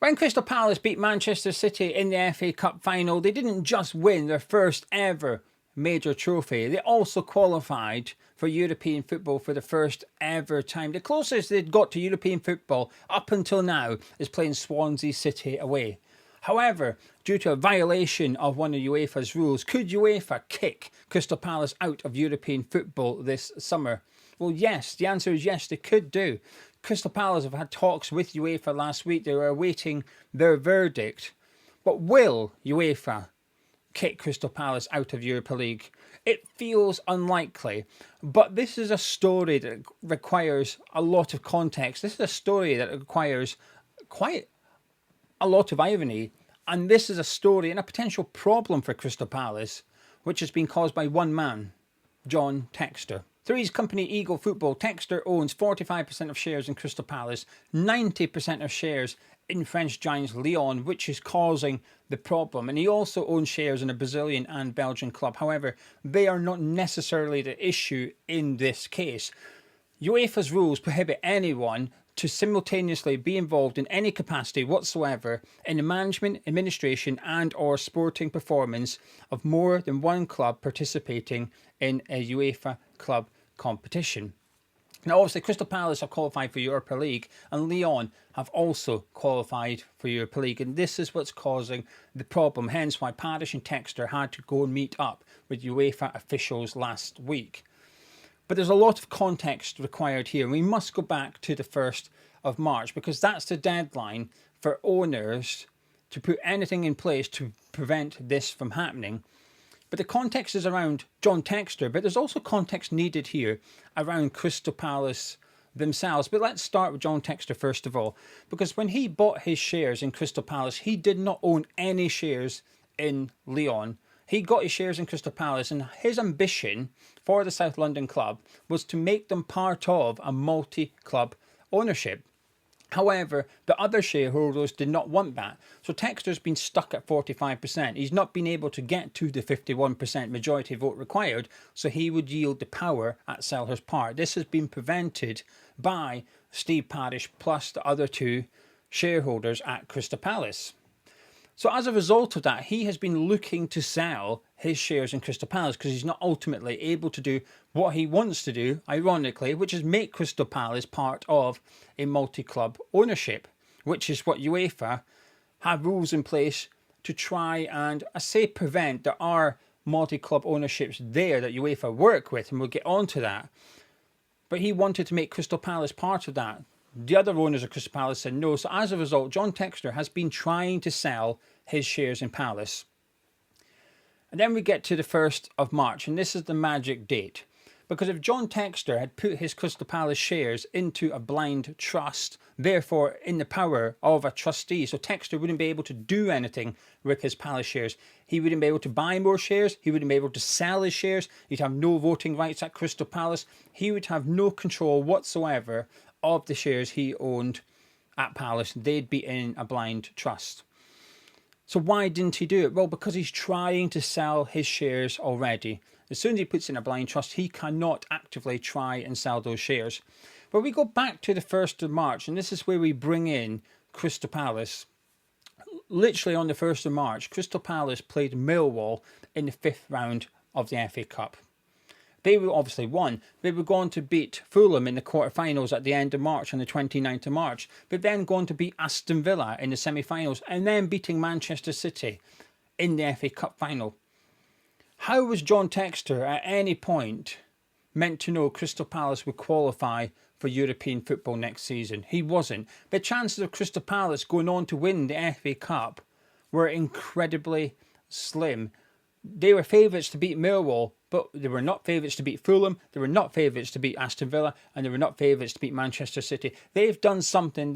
When Crystal Palace beat Manchester City in the FA Cup final, they didn't just win their first ever major trophy, they also qualified for European football for the first ever time. The closest they'd got to European football up until now is playing Swansea City away. However, due to a violation of one of UEFA's rules, could UEFA kick Crystal Palace out of European football this summer? Well, yes, the answer is yes, they could do. Crystal Palace have had talks with UEFA last week. They were awaiting their verdict. But will UEFA kick Crystal Palace out of Europa League? It feels unlikely, but this is a story that requires a lot of context. This is a story that requires quite a lot of irony, and this is a story and a potential problem for Crystal Palace, which has been caused by one man, John Textor. Through his company Eagle Football, Textor owns 45% of shares in Crystal Palace, 90% of shares in French giants Lyon, which is causing the problem. And he also owns shares in a Brazilian and Belgian club. However, they are not necessarily the issue in this case. UEFA's rules prohibit anyone to simultaneously be involved in any capacity whatsoever in the management, administration and/or sporting performance of more than one club participating in a UEFA club competition. Now, obviously, Crystal Palace have qualified for Europa League and Lyon have also qualified for Europa League. And this is what's causing the problem, hence why Parish and Textor had to go and meet up with UEFA officials last week. But there's a lot of context required here. We must go back to the 1st of March because that's the deadline for owners to put anything in place to prevent this from happening. But the context is around John Textor, but there's also context needed here around Crystal Palace themselves. But let's start with John Textor first of all, because when he bought his shares in Crystal Palace, he did not own any shares in Lyon. He got his shares in Crystal Palace, and his ambition for the South London club was to make them part of a multi-club ownership. However, the other shareholders did not want that. So Textor's been stuck at 45%. He's not been able to get to the 51% majority vote required, so he would yield the power at Selhurst Park. This has been prevented by Steve Parish plus the other two shareholders at Crystal Palace. So as a result of that, he has been looking to sell his shares in Crystal Palace because he's not ultimately able to do what he wants to do, ironically, which is make Crystal Palace part of a multi-club ownership, which is what UEFA have rules in place to try and, I say prevent. There are multi-club ownerships there that UEFA work with, and we'll get on to that. But he wanted to make Crystal Palace part of that. The other owners of Crystal Palace said no. So as a result, John Textor has been trying to sell his shares in Palace. And then we get to the 1st of March, and this is the magic date. Because if John Textor had put his Crystal Palace shares into a blind trust, therefore in the power of a trustee, so Textor wouldn't be able to do anything with his Palace shares. He wouldn't be able to buy more shares. He wouldn't be able to sell his shares. He'd have no voting rights at Crystal Palace. He would have no control whatsoever of the shares he owned at Palace. They'd be in a blind trust. So why didn't he do it? Well, because he's trying to sell his shares already. As soon as he puts in a blind trust, he cannot actively try and sell those shares. But we go back to the 1st of March, and this is where we bring in Crystal Palace. Literally on the 1st of March, Crystal Palace played Millwall in the 5th round of the FA Cup. They were obviously won. They were going to beat Fulham in the quarterfinals at the end of March on the 29th of March. But then going to beat Aston Villa in the semi-finals and then beating Manchester City in the FA Cup final. How was John Textor at any point meant to know Crystal Palace would qualify for European football next season? He wasn't. The chances of Crystal Palace going on to win the FA Cup were incredibly slim. They were favourites to beat Millwall, but they were not favourites to beat Fulham, they were not favourites to beat Aston Villa, and they were not favourites to beat Manchester City. They've done something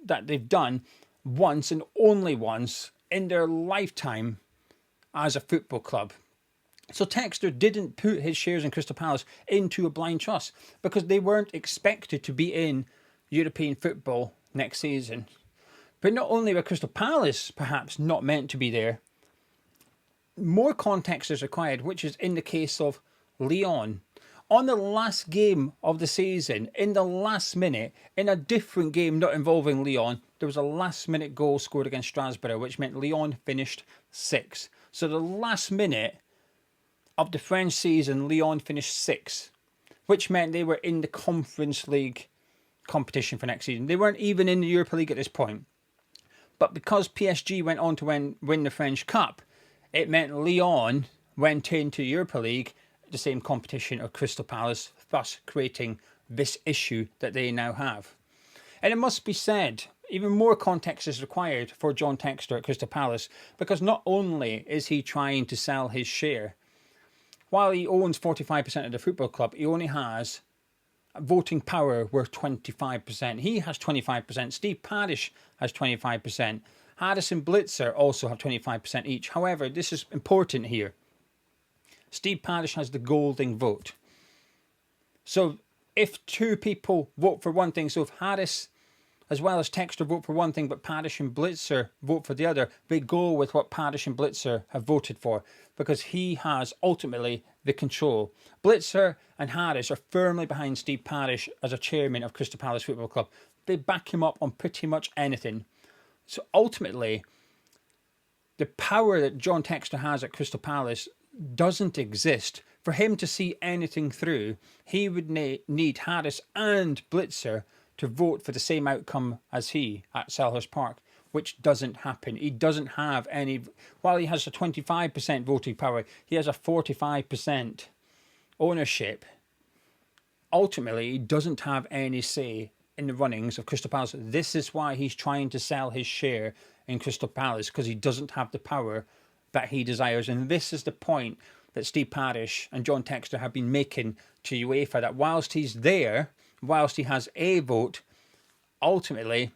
that they've done once and only once in their lifetime as a football club. So Textor didn't put his shares in Crystal Palace into a blind trust because they weren't expected to be in European football next season. But not only were Crystal Palace perhaps not meant to be there, more context is required, which is in the case of Lyon. On the last game of the season, in the last minute, in a different game not involving Lyon, there was a last-minute goal scored against Strasbourg, which meant Lyon finished 6th. So the last minute of the French season, Lyon finished 6th, which meant they were in the Conference League competition for next season. They weren't even in the Europa League at this point. But because PSG went on to win the French Cup, it meant Lyon went into Europa League, the same competition of Crystal Palace, thus creating this issue that they now have. And it must be said, even more context is required for John Textor at Crystal Palace, because not only is he trying to sell his share, while he owns 45% of the football club, he only has voting power worth 25%. He has 25%. Steve Parish has 25%. Harris and Blitzer also have 25% each. However, this is important here. Steve Parish has the golden vote. So if two people vote for one thing, so if Harris as well as Textor vote for one thing, but Parish and Blitzer vote for the other, they go with what Parish and Blitzer have voted for, because he has ultimately the control. Blitzer and Harris are firmly behind Steve Parish as a chairman of Crystal Palace Football Club. They back him up on pretty much anything. So ultimately, the power that John Textor has at Crystal Palace doesn't exist. For him to see anything through, he would need Harris and Blitzer to vote for the same outcome as he at Selhurst Park, which doesn't happen. He doesn't have any, while he has a 25% voting power, he has a 45% ownership. Ultimately, he doesn't have any say in the runnings of Crystal Palace. This is why he's trying to sell his share in Crystal Palace, because he doesn't have the power that he desires. And this is the point that Steve Parish and John Textor have been making to UEFA, that whilst he's there, whilst he has a vote, ultimately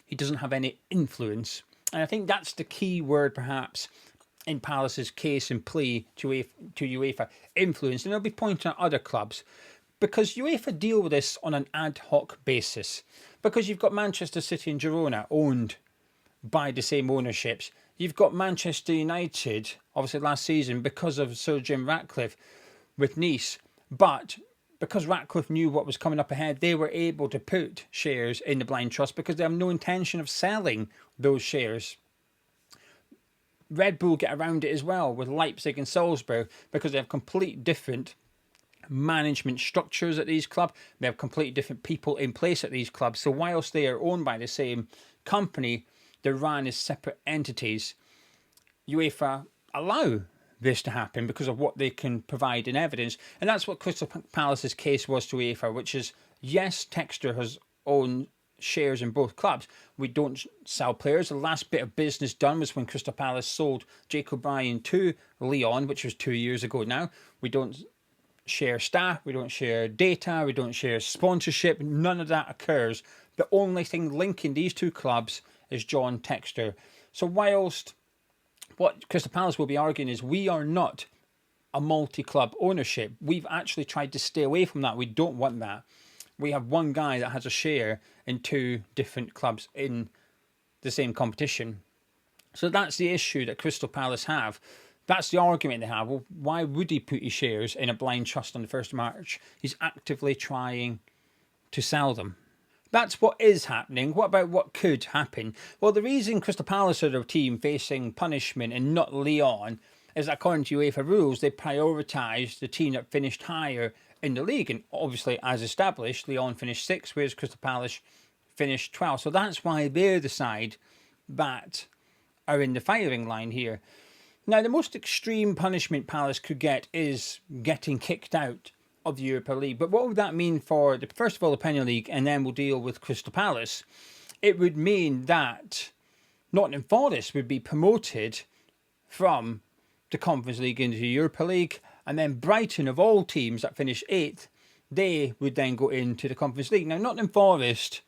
he doesn't have any influence. And I think that's the key word perhaps in Palace's case and plea to UEFA, influence. And they'll be pointing at other clubs, because UEFA deal with this on an ad hoc basis, because you've got Manchester City and Girona owned by the same ownerships. You've got Manchester United, obviously last season, because of Sir Jim Ratcliffe with Nice, but because Ratcliffe knew what was coming up ahead, they were able to put shares in the blind trust because they have no intention of selling those shares. Red Bull get around it as well with Leipzig and Salzburg, because they have complete different management structures at these clubs. They have completely different people in place at these clubs. So whilst they are owned by the same company, they're run as separate entities. UEFA allow this to happen because of what they can provide in evidence. And that's what Crystal Palace's case was to UEFA, which is, yes, Textor has owned shares in both clubs. We don't sell players. The last bit of business done was when Crystal Palace sold Jake O'Brien to Lyon, which was 2 years ago now. We don't share staff, we don't share data, we don't share sponsorship. None of that occurs. The only thing linking these two clubs is John Textor. So whilst what Crystal Palace will be arguing is we are not a multi-club ownership, we've actually tried to stay away from that. We don't want that. We have one guy that has a share in two different clubs in the same competition. So that's the issue that Crystal Palace have. That's the argument they have. Well, why would he put his shares in a blind trust on the 1st of March? He's actively trying to sell them. That's what is happening. What about what could happen? Well, the reason Crystal Palace are the team facing punishment and not Lyon is that according to UEFA rules, they prioritise the team that finished higher in the league. And obviously, as established, Lyon finished 6th, whereas Crystal Palace finished 12th. So that's why they're the side that are in the firing line here. Now, the most extreme punishment Palace could get is getting kicked out of the Europa League. But what would that mean for, first of all, the Premier League, and then we'll deal with Crystal Palace? It would mean that Nottingham Forest would be promoted from the Conference League into the Europa League, and then Brighton, of all teams that finish 8th, they would then go into the Conference League. Now, Nottingham Forest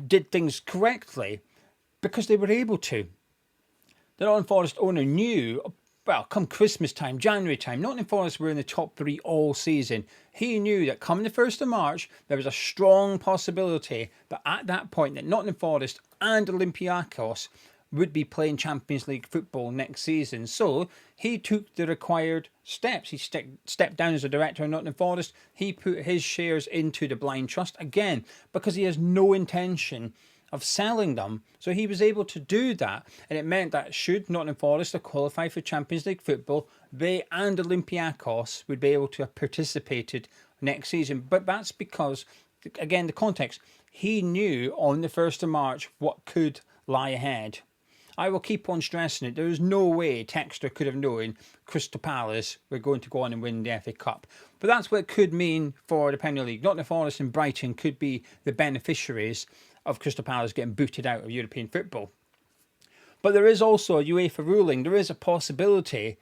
did things correctly because they were able to. The Nottingham Forest owner knew, well, come Christmas time, January time, Nottingham Forest were in the top 3 all season. He knew that coming the 1st of March, there was a strong possibility that at that point that Nottingham Forest and Olympiacos would be playing Champions League football next season. So he took the required steps. He stepped down as a director of Nottingham Forest. He put his shares into the blind trust, again, because he has no intention of selling them. So he was able to do that. And it meant that should Nottingham Forest have qualified for Champions League football, they and Olympiacos would be able to have participated next season. But that's because, again, the context, he knew on the 1st of March what could lie ahead. I will keep on stressing it. There is no way Textor could have known Crystal Palace were going to go on and win the FA Cup. But that's what it could mean for the Premier League. Nottingham Forest and Brighton could be the beneficiaries of Crystal Palace getting booted out of European football. But there is also a UEFA ruling. There is a possibility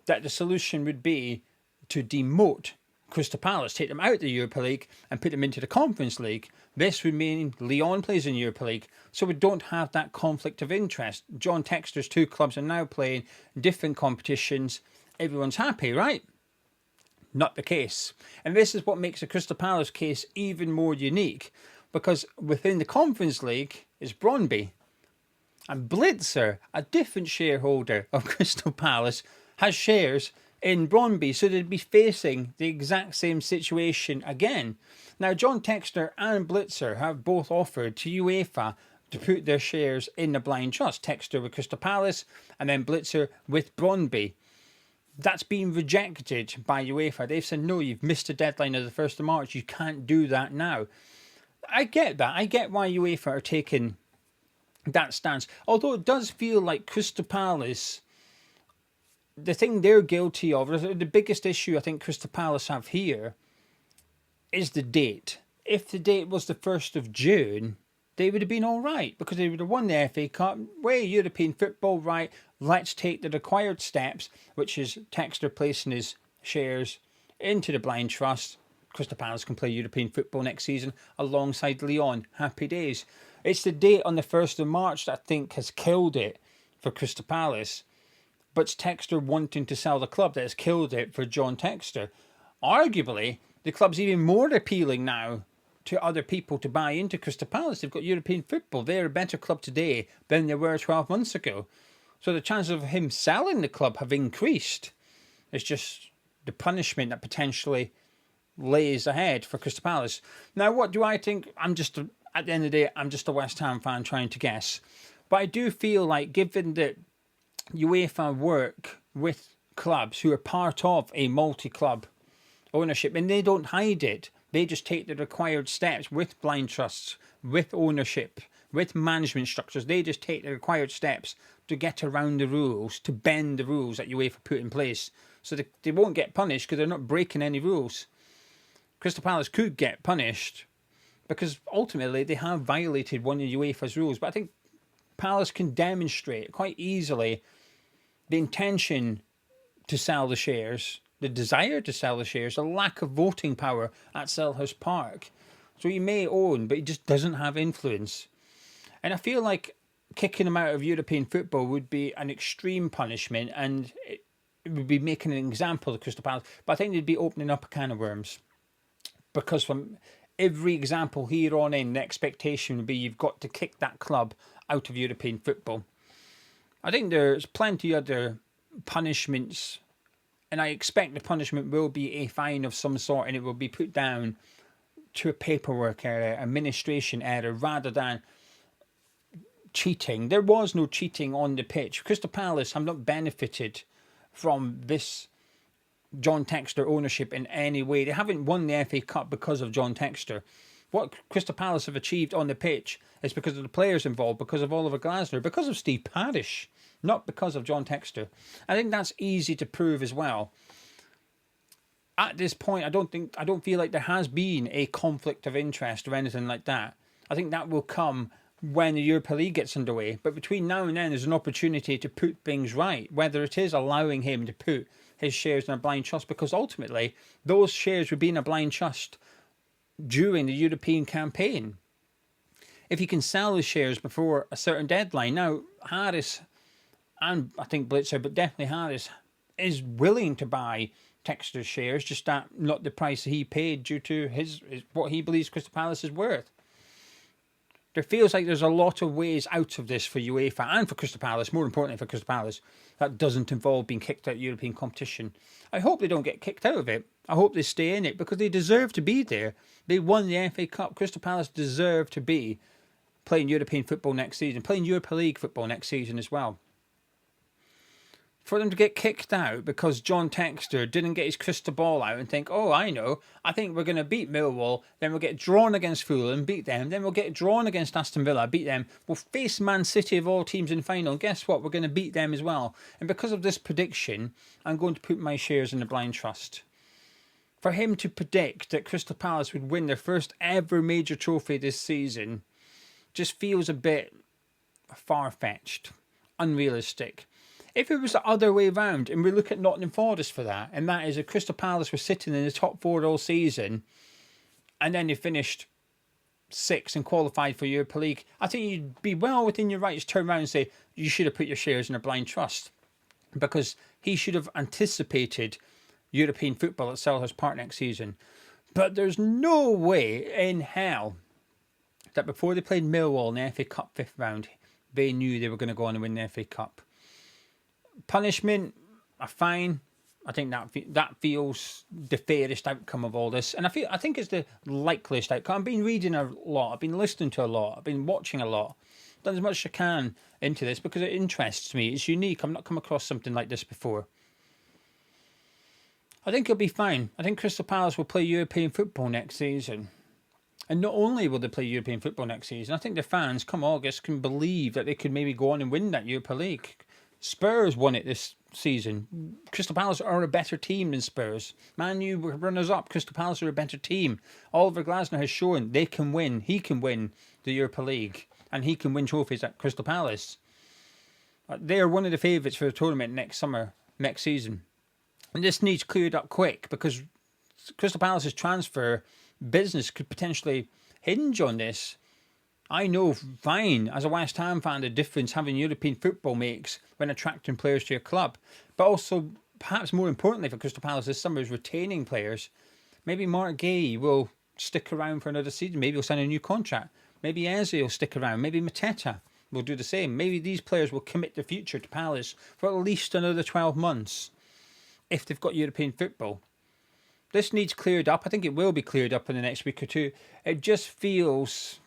that the solution would be to demote Crystal Palace, take them out of the Europa League and put them into the Conference League. This would mean Lyon plays in Europa League, so we don't have that conflict of interest. John Textor's two clubs are now playing different competitions. Everyone's happy, right? Not the case. And this is what makes the Crystal Palace case even more unique, because within the Conference League is Brøndby. And Blitzer, a different shareholder of Crystal Palace, has shares in Brøndby, so they'd be facing the exact same situation again. Now, John Textor and Blitzer have both offered to UEFA to put their shares in the blind trust. Textor with Crystal Palace and then Blitzer with Brøndby. That's been rejected by UEFA. They've said, no, you've missed the deadline of the 1st of March. You can't do that now. I get that. I get why UEFA are taking that stance. Although it does feel like Crystal Palace, the thing they're guilty of, the biggest issue I think Crystal Palace have here is the date. If the date was the 1st of June, they would have been all right because they would have won the FA Cup. Way European football, right? Let's take the required steps, which is Textor placing his shares into the blind trust. Crystal Palace can play European football next season alongside Lyon. Happy days. It's the date on the 1st of March that I think has killed it for Crystal Palace. But it's Textor wanting to sell the club that has killed it for John Textor. Arguably, the club's even more appealing now to other people to buy into Crystal Palace. They've got European football. They're a better club today than they were 12 months ago. So the chances of him selling the club have increased. It's just the punishment that potentially lays ahead for Crystal Palace. Now, what do I think? At the end of the day, I'm just a West Ham fan trying to guess. But I do feel like, given that UEFA work with clubs who are part of a multi-club ownership, and they don't hide it. They just take the required steps with blind trusts, with ownership, with management structures. They just take the required steps to get around the rules, to bend the rules that UEFA put in place. So they won't get punished because they're not breaking any rules. Crystal Palace could get punished because ultimately they have violated one of UEFA's rules. But I think Palace can demonstrate quite easily the intention to sell the shares, the desire to sell the shares, the lack of voting power at Selhurst Park. So he may own, but he just doesn't have influence. And I feel like kicking him out of European football would be an extreme punishment, and it would be making an example of Crystal Palace. But I think they'd be opening up a can of worms. Because from every example here on in, the expectation would be you've got to kick that club out of European football. I think there's plenty other punishments, and I expect the punishment will be a fine of some sort, and it will be put down to a paperwork error, administration error, rather than cheating. There was no cheating on the pitch. Crystal Palace have not benefited from this John Textor ownership in any way. They haven't won the FA Cup because of John Textor. What Crystal Palace have achieved on the pitch is because of the players involved, because of Oliver Glasner, because of Steve Parish, not because of John Textor. I think that's easy to prove as well. At this point, I don't feel like there has been a conflict of interest or anything like that. I think that will come when the Europa League gets underway. But between now and then, there's an opportunity to put things right, whether it is allowing him to put his shares in a blind trust, because ultimately those shares would be in a blind trust during the European campaign. If he can sell his shares before a certain deadline. Now, Harris and I think Blitzer, but definitely Harris, is willing to buy Textor's shares, just that not the price he paid due to his what he believes Crystal Palace is worth. There feels like there's a lot of ways out of this for UEFA and for Crystal Palace, more importantly for Crystal Palace, that doesn't involve being kicked out of European competition. I hope they don't get kicked out of it. I hope they stay in it because they deserve to be there. They won the FA Cup. Crystal Palace deserve to be playing European football next season, playing Europa League football next season as well. For them to get kicked out because John Textor didn't get his crystal ball out and think, oh, I know, I think we're going to beat Millwall, then we'll get drawn against Fulham, beat them, then we'll get drawn against Aston Villa, beat them, we'll face Man City of all teams in final, and guess what, we're going to beat them as well. And because of this prediction, I'm going to put my shares in the blind trust. For him to predict that Crystal Palace would win their first ever major trophy this season just feels a bit far-fetched, unrealistic. If it was the other way round, and we look at Nottingham Forest for that, and that is if Crystal Palace were sitting in the top 4 all season, and then they finished 6th and qualified for Europa League, I think you'd be well within your rights to turn around and say, you should have put your shares in a blind trust. Because he should have anticipated European football at Selhurst Park next season. But there's no way in hell that before they played Millwall in the FA Cup 5th round, they knew they were going to go on and win the FA Cup. Punishment, a fine. I think that feels the fairest outcome of all this, and I think it's the likeliest outcome. I've been reading a lot, I've been listening to a lot, I've been watching a lot, done as much as I can into this because it interests me. It's unique. I've not come across something like this before. I think it'll be fine. I think Crystal Palace will play European football next season. And not only will they play European football next season, I think the fans, come August, can believe that they could maybe go on and win that Europa League. Spurs won it this season. Crystal Palace are a better team than Spurs. Man U were runners-up. Crystal Palace are a better team. Oliver Glasner has shown they can win. He can win the Europa League. And he can win trophies at Crystal Palace. They are one of the favourites for the tournament next season. And this needs cleared up quick because Crystal Palace's transfer business could potentially hinge on this. I know fine, as a West Ham fan, the difference having European football makes when attracting players to your club. But also, perhaps more importantly for Crystal Palace this summer is retaining players. Maybe Mark Gay will stick around for another season. Maybe he'll sign a new contract. Maybe Eze will stick around. Maybe Mateta will do the same. Maybe these players will commit their future to Palace for at least another 12 months if they've got European football. This needs cleared up. I think it will be cleared up in the next week or two. It just feels...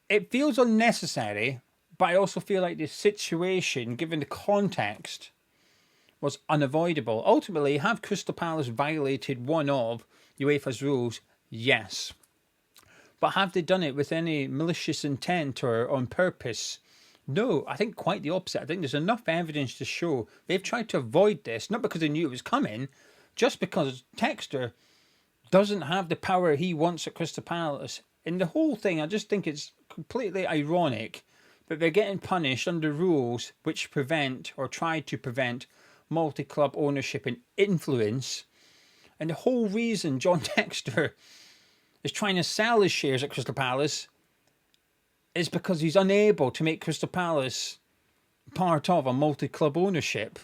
It feels unnecessary, but I also feel like the situation, given the context, was unavoidable. Ultimately, have Crystal Palace violated one of UEFA's rules? Yes. But have they done it with any malicious intent or on purpose? No, I think quite the opposite. I think there's enough evidence to show they've tried to avoid this, not because they knew it was coming, just because Textor doesn't have the power he wants at Crystal Palace. In the whole thing, I just think it's completely ironic that they're getting punished under rules which prevent or try to prevent multi-club ownership and influence. And the whole reason John Textor is trying to sell his shares at Crystal Palace is because he's unable to make Crystal Palace part of a multi-club ownership.